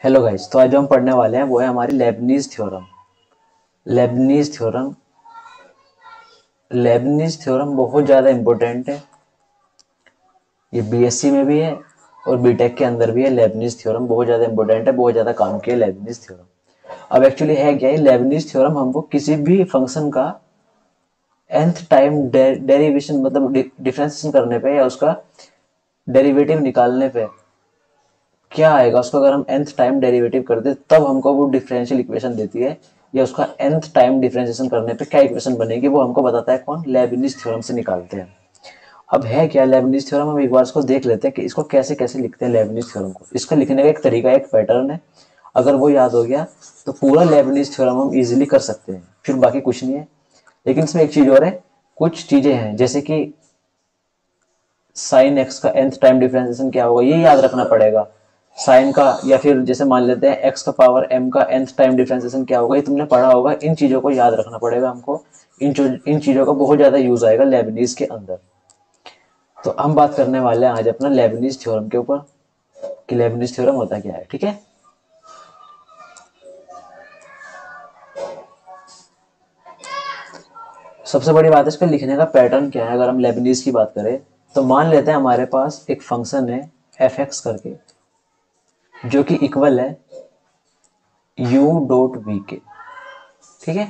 Hello guys, तो आज जो हम पढ़ने वाले हैं वो है हमारी Lebanese theorem. Lebanese theorem Lebanese theorem बहुत ज़्यादा इंपॉर्टेंट है। ये बीएससी में भी है और बीटेक के अंदर भी है। लेबनीज थ्योरम बहुत ज़्यादा इंपॉर्टेंट है, बहुत ज़्यादा काम किया लेबनीज थ्योरम। अब एक्चुअली है क्या है, लेबनीज थ्योरम हमको किसी भी फंक्शन का nth टाइम डेरिवेशन मतलब डिफरेंशिएशन करने पे या उसका डेरिवेटिव निकालने पे क्या आएगा, उसको अगर हम nth टाइम डेरिवेटिव कर दे तब हमको वो डिफरेंशियल इक्वेशन देती है, या उसका nth टाइम डिफरेंशिएशन करने पे क्या इक्वेशन बनेगी वो हमको बताता है कौन, लेबनीज थ्योरम से निकालते हैं। अब है क्या लेबनीज थ्योरम, हम एक बार इसको देख लेते हैं कि इसको कैसे कैसे लिखते हैं लेबनीज थ्योरम को। इसका लिखने का एक तरीका, एक पैटर्न है, अगर वो याद हो गया तो पूरा लेबनीज थ्योरम हम इजीली कर सकते हैं, फिर बाकी कुछ नहीं है। लेकिन इसमें एक चीज और है, कुछ चीजें हैं जैसे कि साइन एक्स का nth टाइम डिफरेंशिएशन क्या होगा ये याद रखना पड़ेगा, साइन का, या फिर जैसे मान लेते हैं एक्स का पावर m का nth टाइम डिफरेंशिएशन क्या होगा, ये तुमने पढ़ा होगा। इन चीजों को याद रखना पड़ेगा हमको, इन चीजों का बहुत ज्यादा यूज आएगा लेबनीज के अंदर। तो हम बात करने वाले हैं आज अपना लेबनीज थ्योरम के ऊपर कि लेबनीज थ्योरम होता क्या है। ठीक है, सबसे बड़ी बात है इसका लिखने का पैटर्न क्या है। अगर हम लेबनीज की बात करें तो मान लेते हैं हमारे पास एक फंक्शन है एफ एक्स करके, जो कि इक्वल है u डॉट वी के। ठीक है,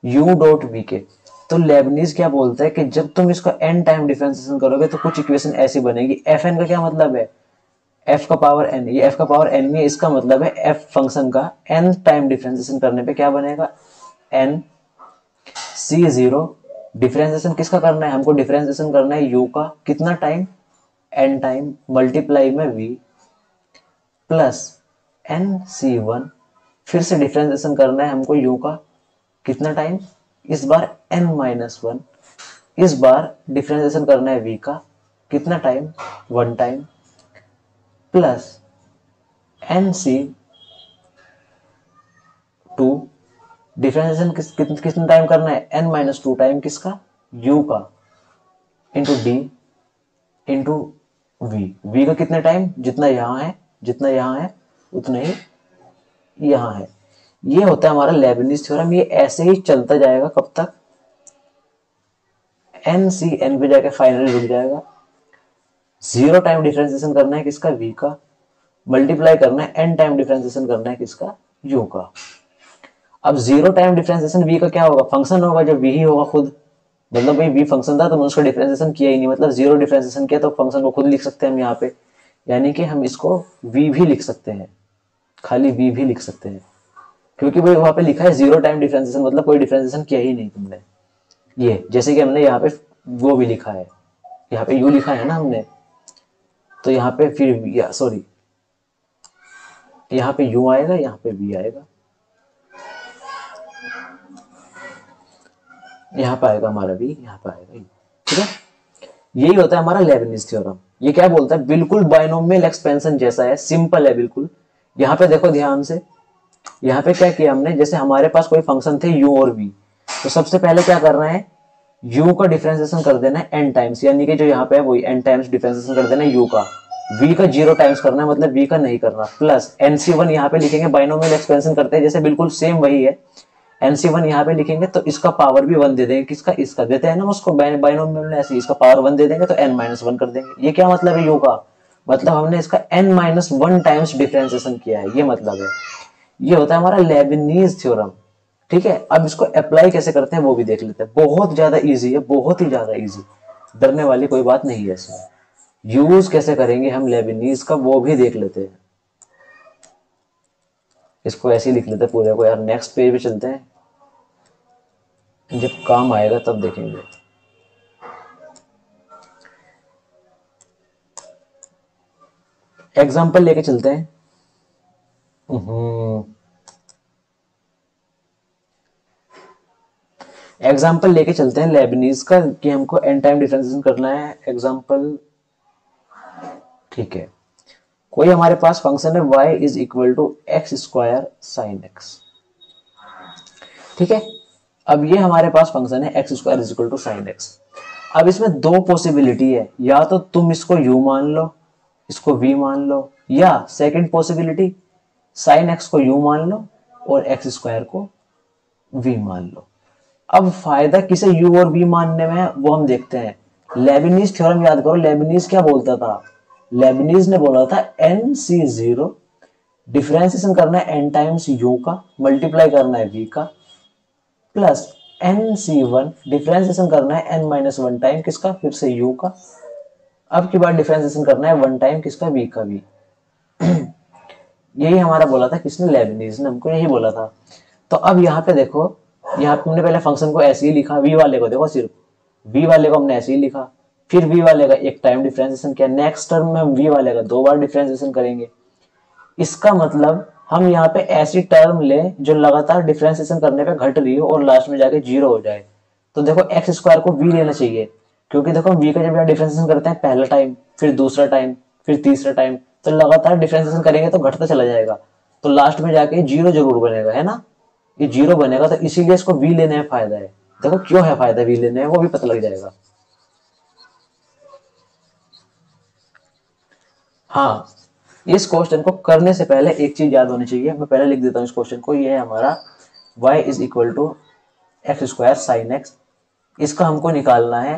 u डॉट वी के। तो लेबनीज क्या बोलता है कि जब तुम इसका n टाइम डिफरेंशिएशन करोगे तो कुछ इक्वेशन ऐसी बनेगी। एफ एन का क्या मतलब है, f का पावर n, ये f का पावर n में, इसका मतलब है f फंक्शन का n टाइम डिफरेंशिएशन करने पे क्या बनेगा, n सी जीरो। डिफरेंशिएशन किसका करना है, हमको डिफरेंशिएशन करना है u का, कितना टाइम, n टाइम, मल्टीप्लाई में v plus N C one. फिर से डिफरेंशिएशन करना है हमको u का, कितना टाइम, इस बार n माइनस वन। इस बार डिफरेंशिएशन करना है v का, कितना time, one time, plus N C two. Differentiation कितना टाइम करना है, n माइनस टू टाइम, किसका, u का, इंटू डी इंटू वी का कितने टाइम, जितना यहाँ है, जितना यहाँ है उतना ही यहाँ है। ये होता है हमारा लेबनीज थ्योरम। ये ऐसे ही चलता जाएगा कब तक, एन सी एन पे जाके फाइनली रुक जाएगा। जीरो टाइम डिफरेंशिएशन करना है किसका, v का, मल्टीप्लाई करना है एन टाइम डिफरेंशिएशन करना है किसका, u का। अब जीरो टाइम डिफरेंशिएशन v का क्या होगा, फंक्शन होगा जो v ही होगा खुद। मतलब भाई v फंक्शन था तो मैंने उसका डिफरेंशिएशन किया ही नहीं, मतलब जीरो डिफरेंशिएशन किया तो फंक्शन को खुद लिख सकते हैं हम यहाँ पे, यानी कि हम इसको v भी लिख सकते हैं, खाली v भी लिख सकते हैं, क्योंकि भाई वहां पे लिखा है जीरो टाइम डिफरेंशिएशन, मतलब कोई डिफरेंशिएशन किया ही नहीं तुमने। ये जैसे कि हमने यहाँ पे वो भी लिखा है, यहाँ पे u लिखा है ना हमने, तो यहाँ पे फिर सॉरी, यहाँ पे u आएगा, यहाँ पे v आएगा, यहाँ पे आएगा हमारा v, यहाँ पे आएगा u। ठीक है, यही होता है हमारा लेबनीज थ्योरम। ये क्या बोलता है, बिल्कुल बाइनोमियल एक्सपेंशन जैसा है, सिंपल है बिल्कुल। यहाँ पे देखो ध्यान से, यहाँ पे क्या किया हमने, जैसे हमारे पास कोई फंक्शन थे u और v, तो सबसे पहले क्या करना है, u का डिफरेंशिएशन कर देना है n टाइम्स, यानी कि जो यहाँ पे है वही n टाइम्स डिफरेंशिएशन कर देना है u का। v का जीरो टाइम्स करना है, मतलब v का नहीं करना, प्लस nc1 यहाँ पे लिखेंगे, बाइनोमियल एक्सपेंशन करते हैं जैसे, बिल्कुल सेम वही है। nc1 यहाँ पे लिखेंगे तो इसका पावर भी वन दे देंगे, किसका, इसका देते हैं ना उसको बाइनोमियल में, ऐसे इसका पावर वन दे देंगे तो n माइनस वन कर देंगे। ये क्या मतलब है u का, मतलब हमने इसका n minus one times differentiation किया है, ये मतलब है। ये होता है हमारा लेबनीज थ्योरम। ठीक है, अब इसको अप्लाई कैसे करते हैं वो भी देख लेते हैं। बहुत ज्यादा इजी है, बहुत ही ज्यादा इजी, डरने वाली कोई बात नहीं है इसमें। यूज कैसे करेंगे हम लेबनीज का वो भी देख लेते हैं। इसको ऐसे ही लिख लेते हैं पूरे को यार। नेक्स्ट पेज पे चलते हैं, जब काम आएगा तब देखेंगे। एग्जाम्पल लेके चलते हैं। एग्जाम्पल लेके चलते हैं लेबनीज का कि हमको एन टाइम डिफरेंशिएशन करना है। एग्जाम्पल, ठीक है, कोई हमारे पास फंक्शन है y is equal to x square sine x. ठीक है, अब ये हमारे पास फंक्शन है x square is equal to sine x. अब इसमें दो पॉसिबिलिटी है, या तो तुम इसको u मान लो, इसको v मान लो, या सेकंड पॉसिबिलिटी साइन एक्स को u मान लो और एक्स स्क्वायर को v मान लो। अब फायदा किसे u और v मानने में है वो हम देखते हैं। लेबनीज थ्योरम याद करो, लेबनीज क्या बोलता था, लेबनीज ने बोला था NC0 डिफरेंशिएशन करना है n टाइम्स u का, मल्टीप्लाई करना है v का, प्लस NC1 डिफरेंशिएशन करना है n-1 टाइम किसका, फिर से u का, अब की बार डिफरेंशिएशन करना है 1 टाइम किसका, v का v। यही हमारा बोला था किसने, लेबनीज ने हमको यही बोला था। तो अब यहाँ पे देखो, यहाँ पे हमने पहले फंक्शन को ऐसे ही लिखा, v वाले को देखो सिर्फ v वाले को हमने ऐसे ही लिखा, फिर v वाले का एक टाइम डिफरेंशिएशन किया, नेक्स्ट टर्म में हम v वाले का 2 बार डिफरेंशिएशन करेंगे। इसका मतलब हम यहाँ पे ऐसी टर्म ले जो लगातार डिफरेंशिएशन करने पे घट रही हो और लास्ट में जाके 0 हो जाए। तो देखो एक्स स्क्वायर को v लेना चाहिए, क्योंकि देखो हम v का जब यहाँ डिफरेंशिएशन करते हैं पहला टाइम, फिर दूसरा टाइम, फिर तीसरा टाइम, तो लगातार डिफरेंशिएशन करेंगे तो घटता चला जाएगा, तो लास्ट में जाके 0 जरूर बनेगा, है ना, ये 0 बनेगा। तो इसीलिए इसको v लेने में फायदा है। देखो क्यों है फायदा v लेने में, वो भी पता लग जाएगा। हाँ, इस क्वेश्चन को करने से पहले एक चीज याद होनी चाहिए, मैं पहले लिख देता हूँ इस क्वेश्चन को। ये है हमारा y is equal to x square sine x, इसका हमको निकालना है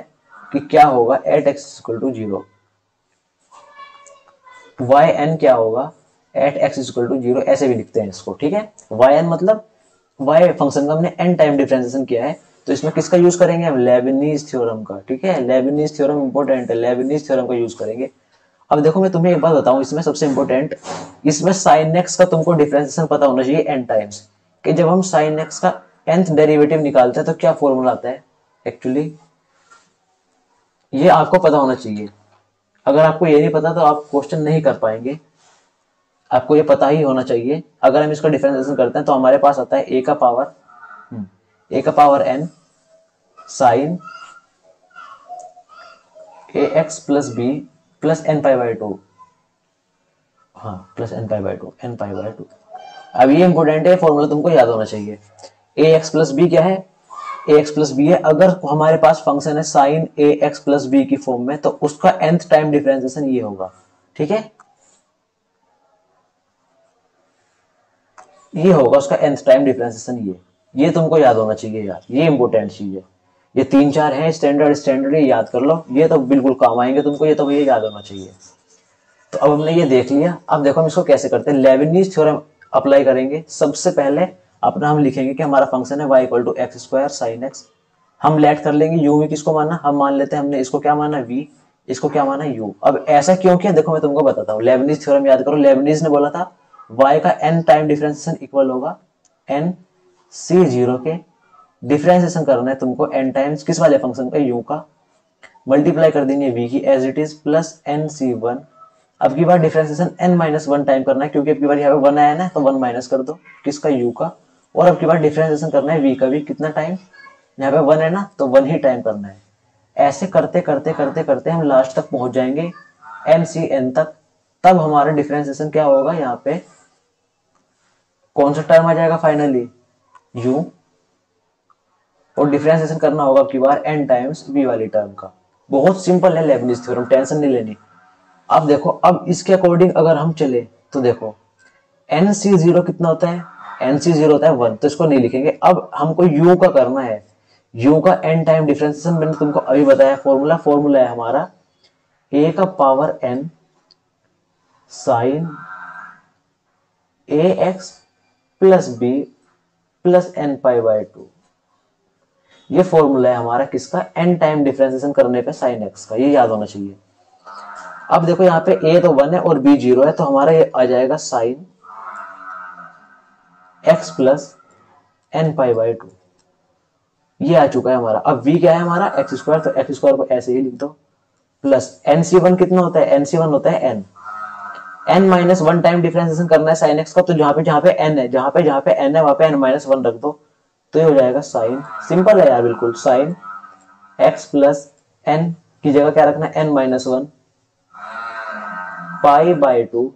कि क्या होगा at x equal to 0, Y N क्या होगा एट एक्स इक्वल टू 0, ऐसे भी लिखते हैं इसको, ठीक है। वाई एन मतलब वाई फंक्शन का हमने एन टाइम डिफरेंशिएशन किया है, तो इसमें किसका यूज करेंगे हम, लेबनीज थ्योरम का, ठीक है। लेबनीज थ्योरम इंपॉर्टेंट है, लेबनीज थ्योरम का यूज करेंगे। अब देखो मैं तुम्हें एक बात बताऊं, इसमें सबसे इंपॉर्टेंट, इसमें साइन एक्स का तुमको डिफरेंशिएशन पता होना चाहिए एन टाइम्स, कि जब हम साइन एक्स का nth डेरिवेटिव निकालते हैं तो क्या फॉर्मूला आता है एक्चुअली, ये आपको पता होना चाहिए। अगर आपको ये नहीं पता तो आप क्वेश्चन नहीं कर पाएंगे, आपको ये पता ही होना चाहिए। अगर हम इसका डिफरेंशिएशन करते हैं तो हमारे पास आता है a का power n sine ax plus b plus n π/2, हाँ प्लस n π/2। अब ये इंपॉर्टेंट है, फॉर्मूला तुमको याद होना चाहिए। ax प्लस बी क्या है, ax प्लस बी है। अगर हमारे पास फंक्शन है साइन ax प्लस बी की फॉर्म में, तो उसका nth टाइम डिफरेंशिएशन ये होगा, ठीक है, ये होगा उसका nth टाइम डिफरेंशिएशन। ये तुमको याद होना चाहिए यार, ये इंपॉर्टेंट चीज है। ये 3-4 हैं स्टैंडर्ड, ये याद कर लो, ये तो बिल्कुल काम आएंगे तुमको, ये तो ये याद होना चाहिए। तो अब हमने ये देख लिया, अब देखो हम इसको कैसे करते हैं, लेबनीज थ्योरम अप्लाई करेंगे। सबसे पहले अपना हम लिखेंगे कि हमारा फंक्शन है y equal to x square sine x, हम लेट कर लेंगे u में किसको माना, हम मान लेते हैं हमने इसको क्या माना v, इसको क्या माना u। अब ऐसा क्यों किया देखो मैं तुमको बताता हूँ। लेबनीज थ्योरम याद करो, लेबनीज ने बोला था y का n टाइम डिफरेंशिएशन इक्वल होगा NC0 के, डिफरेंशिएशन करना है तुमको n टाइम्स किस वाले फंक्शन का, u का, मल्टीप्लाई कर देंगे v की as it is plus NC1। अब की बार डिफरेंशिएशन n-1 टाइम करना है, क्योंकि अब की बार यहाँ पे 1 आया ना, तो 1 माइनस कर दो किसका, u का, और अब की बार डिफरेंशिएशन करना है v का भी, कितना टाइम, यहाँ पे 1 है ना, तो 1 ही टाइम करना है। ऐसे करते करते करते करते हम लास्ट तक पहुंच जाएंगे NCn तक। तब हमारा डिफरेंशिएशन क्या होगा, यहाँ पे कौन सा टर्म आ जाएगा फाइनली, u, और डिफरेंशिएशन करना होगा अब की बार n टाइम्स v वाली टर्म का। बहुत सिंपल है लेबनीज थ्योरम, टेंशन नहीं लेनी। अब देखो, अब इसके अकॉर्डिंग अगर हम चले तो देखो NC0 कितना होता है, NC0 होता है 1, तो इसको नहीं लिखेंगे। अब हमको u का करना है, u का n टाइम डिफरेंशिएशन मैंने तुमको अभी बताया, फॉर्मूला है हमारा a का power n sine ax plus b plus n π/2, ये फॉर्मूला है हमारा किसका, n टाइम डिफरेंशिएशन करने पे साइन x का, ये याद होना चाहिए। अब देखो यहाँ पे a तो 1 है और b 0 है, तो हमारा ये आ जाएगा साइन x प्लस n π/2, ये आ चुका है हमारा। अब v क्या है हमारा, एक्स स्क्वायर, तो एक्स स्क्वायर को ऐसे ही लिख दो, प्लस NC1 कितना होता है, NC1 होता है n-1 टाइम डिफरेंशिएशन करना है साइन x का, तो जहां पे n है, जहां पे n है वहां पे n-1 रख दो, तो ये हो जाएगा साइन, सिंपल है यार बिल्कुल, साइन x प्लस n की जगह क्या रखना है, n-1 π/2।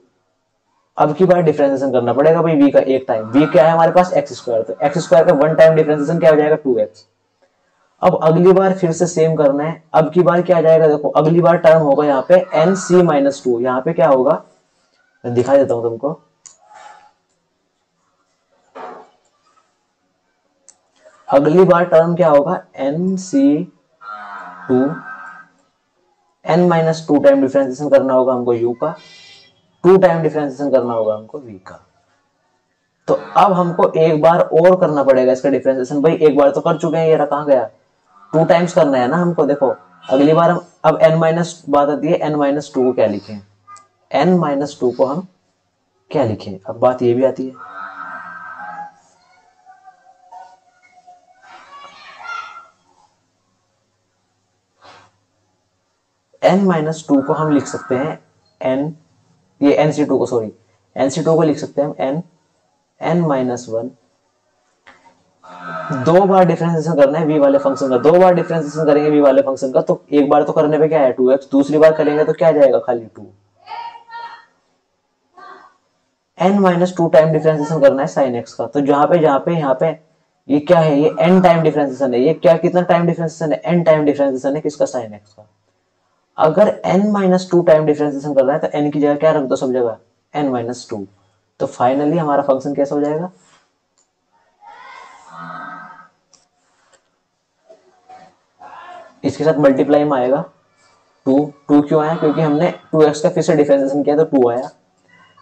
अब की बार डिफरेंशिएशन करना पड़ेगा भाई v का एक टाइम, v क्या है हमारे पास एक्स स्क्वायर, तो एक्स स्क्वायर का 1 टाइम डिफरेंशिएशन क्या हो जाएगा 2x। अब अगली बार फिर से सेम करना है, अब की बार क्या आ जाएगा, देखो अगली बार टर्म होगा यहाँ पे NC-2, यहाँ पे क्या होगा मैं दिखा देता हूं तुमको, अगली बार टर्म क्या होगा, N C two, N minus two time differentiation करना होगा हमको यू का, टू टाइम डिफ्रेंसिएशन करना होगा हमको वी का। तो अब हमको एक बार और करना पड़ेगा इसका डिफ्रेंसिएशन। भाई एक बार तो कर चुके हैं, ये रहा कहाँ गया, टू टाइम्स करना है ना हमको। देखो अगली बार हम, अब एन माइनस बात आती है, एन माइनस टू को क्या लिखें, एन माइनस टू को हम क्या लिखें, अब बात ये भी आती है। एन माइनस टू को हम लिख सकते हैं एन, ये एन सी टू को, सॉरी एन सी टू को लिख सकते हैं हम एन, एन माइनस वन। दो बार डिफरेंशिएशन करना है वी वाले फंक्शन का, दो बार डिफरेंशिएशन करेंगे वी वाले फंक्शन का, तो एक बार तो करने पे क्या है 2x, दूसरी बार करेंगे तो क्या जाएगा खाली 2। n minus two time differentiation करना है साइन एक्स का, तो यहाँ पे ये क्या है, ये n टाइम डिफरेंशिएशन है। ये क्या, कितना टाइम डिफरेंशिएशन है, n टाइम डिफरेंशिएशन है किसका, साइन एक्स का। अगर n minus two time differentiation करना है तो n की जगह क्या रख दो सब जगह, n माइनस टू। तो फाइनली हमारा फंक्शन कैसा हो जाएगा, इसके साथ मल्टीप्लाई में आएगा टू। टू क्यों आया, क्योंकि हमने 2x का फिर से डिफरेंशिएशन किया तो 2 आया।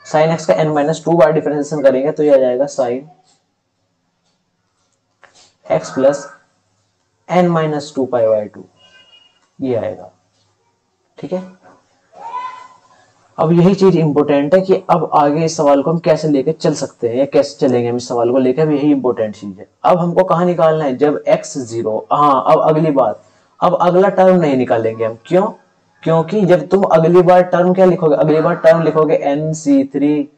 साइन एक्स का n minus to bar differentiation करेंगे तो ये आ जाएगा sine x plus n minus to pi by to, ये आएगा। ठीक है, अब यही चीज इंपॉर्टेंट है कि अब आगे इस सवाल को हम कैसे लेके चल सकते हैं या कैसे चलेंगे हम इस सवाल को लेकर, यही इंपॉर्टेंट चीज है। अब हमको कहाँ निकालना है, जब x जीरो, हाँ अब अगली बात, अब अगला टर्म नहीं निकालेंगे हम, क्यों, क्योंकि जब तुम अगली बार टर्म क्या लिखोगे, अगली बार टर्म लिखोगे एन सी थ्री,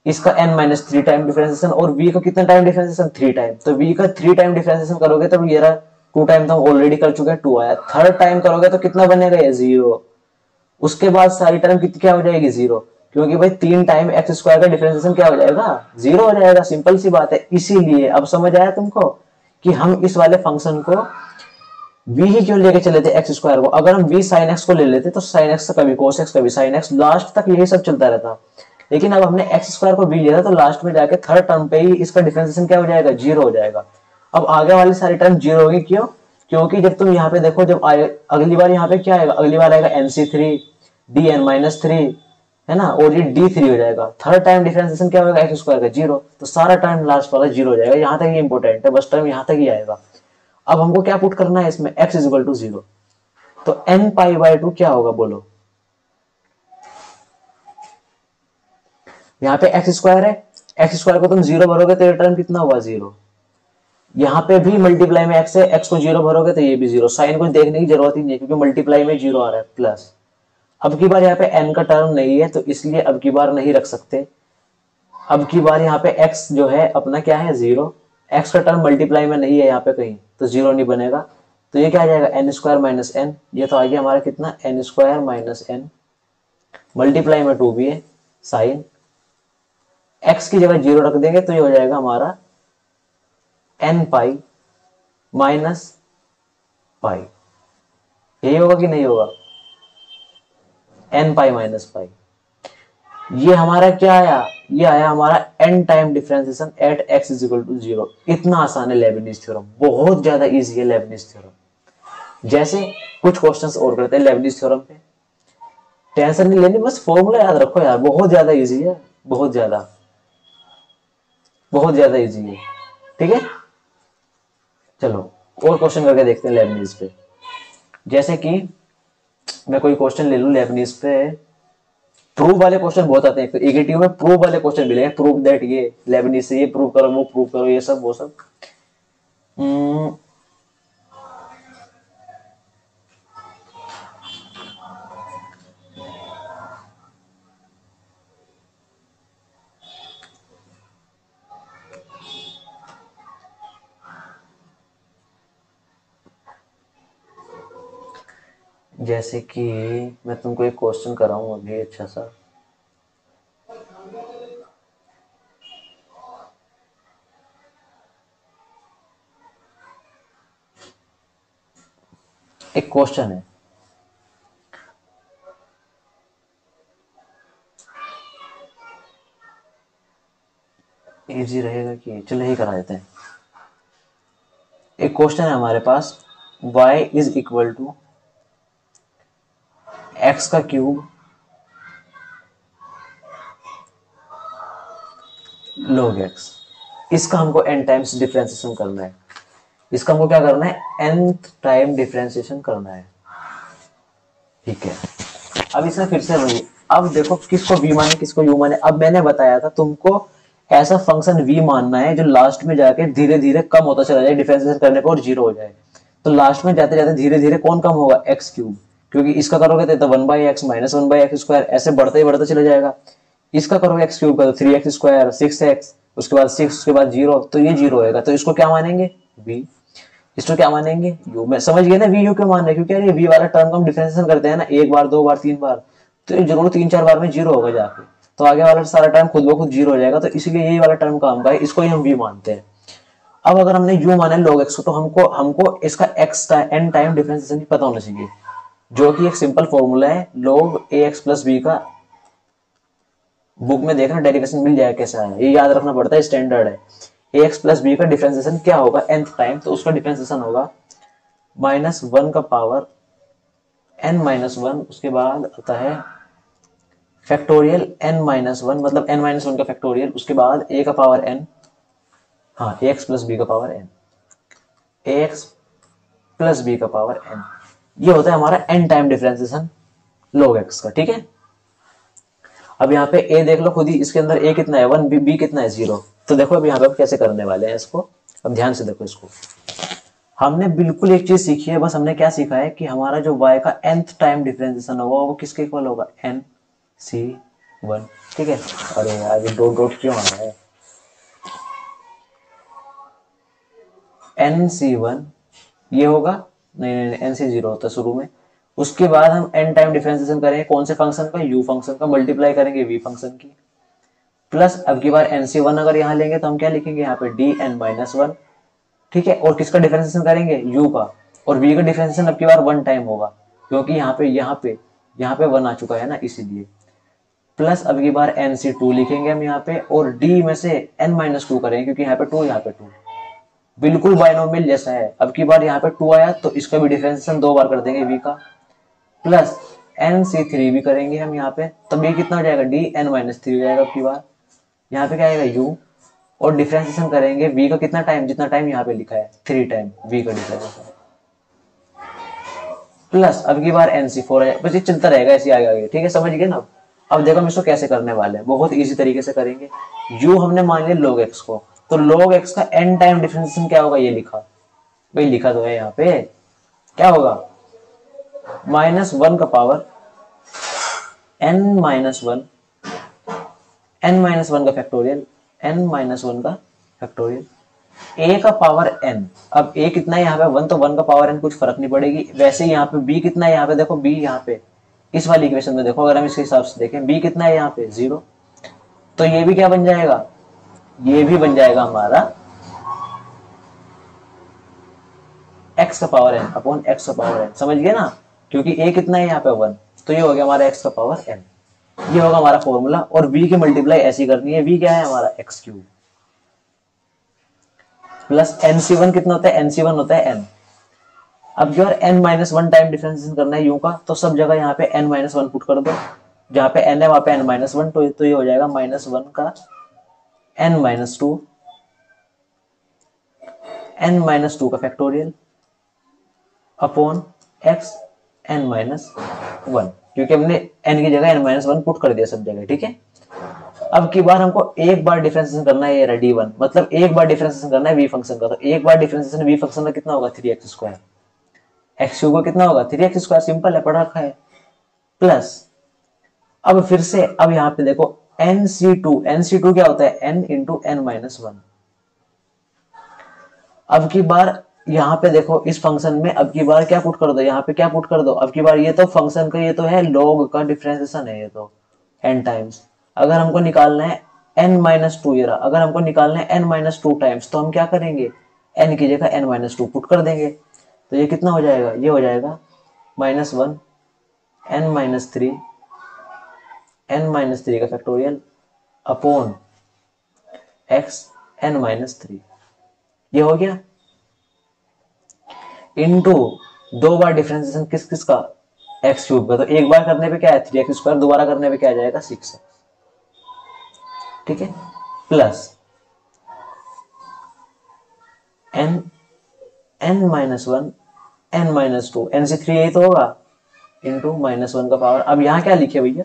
इसका n minus three time differentiation, और v का कितना टाइम डिफरेंशिएशन, थ्री टाइम, तो v का थ्री टाइम डिफरेंशिएशन करोगे तब ये रहा टू टाइम, तो हम ऑलरेडी कर चुके हैं, टू आया। थर्ड टाइम करोगे तो कितना बनेगा, ये जीरो। उसके बाद सारी टर्म कितनी क्या हो जाएगी, जीरो, क्योंकि भाई तीन टाइम एक्स स्क्वायर का डिफरेंशिएशन क्या हो जाएगा, जीरो हो जाएगा। सिंपल सी बात है। इसीलिए अब समझ आया तुमको कि हम इस वाले फंक्शन को v ही क्यों लेके चले थे एक्स स्क्वायर को। अगर हम v साइन एक्स को ले लेते तो साइन एक्स कभी कोस एक्स कभी साइन एक्स, लास्ट तक यही सब चलता रहता। लेकिन अब हमने एक्स स्क्वायर को v लिया था, तो लास्ट में जाके थर्ड टर्म पे ही इसका डिफरेंशिएशन क्या हो जाएगा, जीरो हो जाएगा। अब आगे वाली सारी टर्म जीरो होगी, क्यों, क्योंकि जब तुम यहाँ पे देखो, जब अगली बार यहाँ पे क्या आएगा, अगली बार आएगा N C three D N minus three, है ना, और ये डी थ्री हो जाएगा। थर्ड टाइम डिफरेंशिएशन क्या होगा, एक्स स्क्वायर का जीरो, तो सारा टर्म लास्ट वाला जीरो हो जाएगा। यहाँ तक ये इंपॉर्टेंट है, बस टर्म यहाँ तक ही आएगा। अब हमको क्या पुट करना है इसमें, x is equal to zero, तो n पाई बाई टू क्या होगा बोलो, यहाँ पे एक्स स्क्वायर है, एक्स स्क्वायर को तुम जीरो भरोगे तो ये टर्म कितना हुआ, जीरो। यहाँ पे भी मल्टीप्लाई में एक्स है, एक्स को जीरो भरोगे तो ये भी जीरो। साइन को देखने की जरूरत ही नहीं है, क्योंकि मल्टीप्लाई में जीरो आ रहा है प्लस। अब की बार यहाँ पे n का टर्म नहीं है, तो इसलिए अब की बार नहीं रख सकते। अब की बार यहाँ पे x जो है अपना क्या है, जीरो। x का टर्म मल्टीप्लाई में नहीं है यहाँ पे कहीं, तो जीरो नहीं बनेगा। तो ये क्या आ जाएगा, एन स्क्वायर माइनस एन, ये तो आ गया हमारा कितना, N square minus N, multiply में टू भी है, साइन x की जगह जीरो रख देंगे तो ये हो जाएगा हमारा एन पाई माइनस पाई। यही होगा कि नहीं होगा, एन पाई माइनस पाई। ये हमारा क्या आया, ये आया हमारा n time differentiation at x is equal to zero. इतना आसान है लेबनिज थ्योरम, बहुत ज्यादा इजी है लेबनिज थ्योरम। जैसे कुछ क्वेश्चंस और करते हैं लेबनिज थ्योरम पे, टेंशन नहीं लेनी, बस फॉर्मूला याद रखो यार, बहुत ज्यादा इजी है, बहुत ज्यादा, बहुत ज्यादा इजी है। ठीक है, चलो और क्वेश्चन करके देखते हैं लेबनिज पे। जैसे कि मैं कोई क्वेश्चन ले लूं लेबनिज पे, प्रूव वाले क्वेश्चन बहुत आते हैं, एकेटीव में प्रूव वाले क्वेश्चन मिलेंगे, प्रूव दैट, ये लेबनिज से ये प्रूव करो, वो प्रूव करो, ये सब वो सब। जैसे कि मैं तुमको एक क्वेश्चन कराऊं अभी अच्छा सा, एक क्वेश्चन है, इजी रहेगा कि, चलो यही करा देते हैं। क्वेश्चन है हमारे पास y is equal to x का क्यूब log x। इसका हमको n टाइम्स डिफरेंशिएशन करना है, इसका हमको क्या करना है, nth टाइम डिफरेंशिएशन करना है। ठीक है, अब इसमें फिर से वही, अब देखो किसको v माने किसको u माने। अब मैंने बताया था तुमको ऐसा फंक्शन v मानना है जो लास्ट में जाके धीरे धीरे कम होता चला जाए डिफरेंशिएशन करने पर और जीरो हो जाए। तो लास्ट में जाते जाते धीरे धीरे कौन कम होगा, एक्स क्यूब, क्योंकि इसका करोगे तो 1/x माइनस 1/x स्क्वायर ऐसे बढ़ते ही बढ़ता चला जाएगा। इसका करोगे एक्स क्यूब का तो 3x स्क्वायर 6x, उसके बाद 6, उसके बाद 0, तो ये 0 होएगा। तो इसको क्या मानेंगे, v, इसको क्या मानेंगे, u। मैं समझ गए ना v u क्यों मान रहे हैं, क्योंकि यार ये v वाला टर्म को हम डिफरेंशिएशन करते हैं ना, एक बार, दो बार, तीन बार, तो ये जरूर 3-4 बार में 0 होगा जाके, तो आगे वाला सारा टर्म खुद ब खुद 0 हो जाएगा। तो इसलिए यही वाला टर्म काम का है, इसको ही हम v मानते हैं। अब अगर हमने u माना log x को, तो हमको इसका x का n टाइम डिफरेंशिएशन पता होना चाहिए, जो कि एक सिंपल फॉर्मूला है log ax प्लस b का। बुक में देखना डेरिवेशन मिल जाएगा कैसा है, ये याद रखना पड़ता है, स्टैंडर्ड है। ax प्लस b का डिफरेंशिएशन क्या होगा nth टाइम, तो उसका डिफरेंशिएशन होगा -1 का पावर n-1, उसके बाद आता है फैक्टोरियल n-1, मतलब n-1 का फैक्टोरियल, उसके बाद a का पावर n, हाँ ax प्लस b का power n, ax plus b का पावर n, ये होता है हमारा n time differentiation log x का। ठीक है, अब यहाँ पे a देख लो खुद ही, इसके अंदर a कितना है 1, b कितना है 0। तो देखो अब यहाँ पे कैसे करने वाले हैं इसको, अब ध्यान से देखो इसको। हमने बिल्कुल एक चीज सीखी है, बस हमने क्या सीखा है कि हमारा जो y का nth टाइम डिफरेंशिएशन होगा वो किसके इक्वल होगा, n/1। ठीक है, अरे यार ये डॉट डॉट क्यों आ रहा है, n/1 ये होगा, नहीं n/0 होता है शुरू में। उसके बाद हम n टाइम डिफरेंशिएशन करेंगे कौन से फंक्शन का, u फंक्शन का, मल्टीप्लाई करेंगे v फंक्शन की, प्लस अब की बार n/1 अगर यहाँ लेंगे तो हम क्या लिखेंगे यहाँ पे dn-1। ठीक है, और किसका डिफरेंशिएशन करेंगे, u का, और v का डिफरेंशिएशन अब की बार 1 टाइम होगा, क्योंकि यहाँ पे 1 आ चुका है ना, इसीलिए। प्लस अब की बार n/2 लिखेंगे हम यहाँ पे, और d में से n-2 करेंगे, क्योंकि यहाँ पे 2, यहाँ पे 2, बिल्कुल बाइनोमियल जैसा है। अब की बार यहाँ पे 2 आया तो इसका भी डिफरेंशिएशन 2 बार कर देंगे v का, प्लस n/3 भी करेंगे हम यहाँ पे, तब ये कितना हो जाएगा, dn-3 हो जाएगा। अब की बार यहाँ पे क्या आएगा u, और डिफरेंशिएशन करेंगे v का कितना टाइम, जितना टाइम यहाँ पे लिखा है 3 टाइम v का डिफरेंशिएशन, प्लस अब की बार n/4 है, बस ये चलता रहेगा ऐसे आगे आगे। ठीक है, समझ गए ना। अब देखो हम इसको कैसे करने वाले हैं, बहुत इजी तरीके से करेंगे। u हमने मान लिया log x को, तो log x का n टाइम डिफरेंशिएशन क्या होगा, ये लिखा, भाई लिखा तो है यहाँ पे, क्या होगा, -1 का पावर n-1, n-1 का फैक्टोरियल, n-1 का फैक्टोरियल, a का पावर n। अब a कितना है यहाँ पे 1, तो 1 का पावर n कुछ फर्क नहीं पड़ेगी। वैसे ही यहाँ पे b कितना है, यहाँ पे देखो b, यहाँ पे इस वाली इक्वेशन में देखो, अगर हम इसके हिसाब से देखें b कितना है यहाँ पे 0, तो ये भी क्या बन जाएगा, ये भी बन जाएगा हमारा x का पावर n अपॉन x का पावर n। समझ गए ना, क्योंकि a कितना है यहाँ पे 1, तो ये हो गया हमारा x का पावर n। ये होगा हमारा फॉर्मूला, और v की मल्टीप्लाई ऐसी करनी है, v क्या है हमारा x क्यूब, प्लस n/1 कितना होता है, n/1 होता है n। अब जो है n-1 टाइम डिफरेंशिएशन करना है u का, तो सब जगह यहाँ पे n-1 पुट कर दो, जहाँ पे n है वहां पे n-1, तो ये हो जाएगा -1 का n-2, n-2 का फैक्टोरियल अपॉन x n-1, क्योंकि हमने n की जगह n-1 पुट कर दिया सब जगह। ठीक है, अब की बार हमको एक बार डिफरेंशिएशन करना है, ये d1, मतलब एक बार डिफरेंशिएशन करना है v फंक्शन का, तो एक बार डिफरेंशिएशन v फंक्शन का कितना होगा, 3x स्क्वायर, x क्यूब का कितना होगा 3x स्क्वायर, सिंपल है, पढ़ा रखा है, प्लस अब फिर से, अब यहाँ पे देखो n/2 क्या होता है, n इंटू n-1। अब की बार यहाँ पे देखो इस फंक्शन में अब की बार क्या पुट कर दो, यहाँ पे क्या पुट कर दो, अब की बार ये तो फंक्शन का, ये तो है log का डिफरेंशिएशन है, ये तो n टाइम्स। अगर हमको निकालना है n-2, ये रहा, अगर हमको निकालना है n-2 टाइम्स, तो हम क्या करेंगे, n की जगह n-2 पुट कर देंगे, तो ये कितना हो जाएगा, ये हो जाएगा -1 n-3, n-3 का फैक्टोरियल अपॉन x n-3, ये हो गया। इनटू 2 बार डिफरेंशिएशन किस किस का, एक्स क्यूब का। तो एक बार करने पे क्या है 3x², दोबारा करने पे क्या आ जाएगा 6x। ठीक है, प्लस n-1 n-2 n से 3 यही तो होगा, इंटू -1 का पावर। अब यहाँ क्या लिखे भैया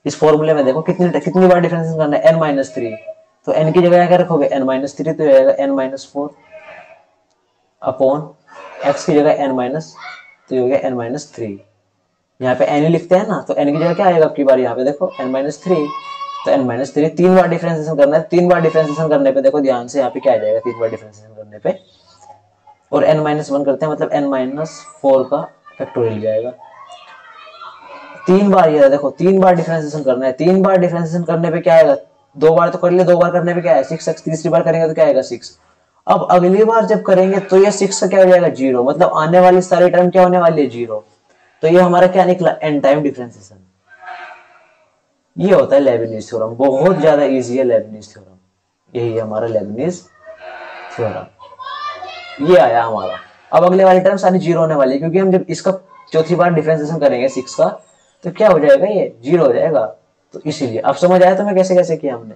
इस फॉर्मूले में, देखो कितनी बार डिफरेंशिएशन करना है, n-3। तो n की जगह क्या रखोगे n-3, तो जाएगा n-4 अपॉन x की जगह तो हो गया n-3। यहाँ पे n ही लिखते हैं ना, तो n की जगह क्या आएगा आपकी बार, यहाँ पे देखो n-3। तो n-3 3 बार डिफरेंशिएशन करना है। 3 बार डिफरेंशिएशन करने पे देखो ध्यान से यहाँ पे क्या आ जाएगा 3 बार डिफरेंशिएशन करने पे, और n-1 करते हैं मतलब n-4 का फैक्टोरियल जाएगा। 3 बार ये देखो 3 बार डिफरेंशिएशन करना है। 3 बार डिफरेंशिएशन करने पे क्या आएगा, 2 बार तो कर लिया, 2 बार करने पे क्या है 6x, तीसरी बार करेंगे तो क्या आएगा 6। अब अगली बार जब करेंगे तो ये 6 का क्या हो जाएगा 0, मतलब आने वाली सारी टर्म क्या होने वाली है 0। तो ये हमारा क्या निकला n टाइम डिफरेंशिएशन। ये होता है लेबनिज थ्योरम, बहुत ज्यादा इजी है लेबनिज थ्योरम, यही है हमारा लेबनिज थ्योरम। ये आया हमारा। अब अगले वाली टर्म सारी 0 होने वाली है, क्योंकि हम जब इसका चौथी बार डिफरेंशिएशन करेंगे 6 का तो क्या हो जाएगा ये 0 हो जाएगा। तो इसीलिए अब समझ आया तुम्हें कैसे कैसे किया हमने।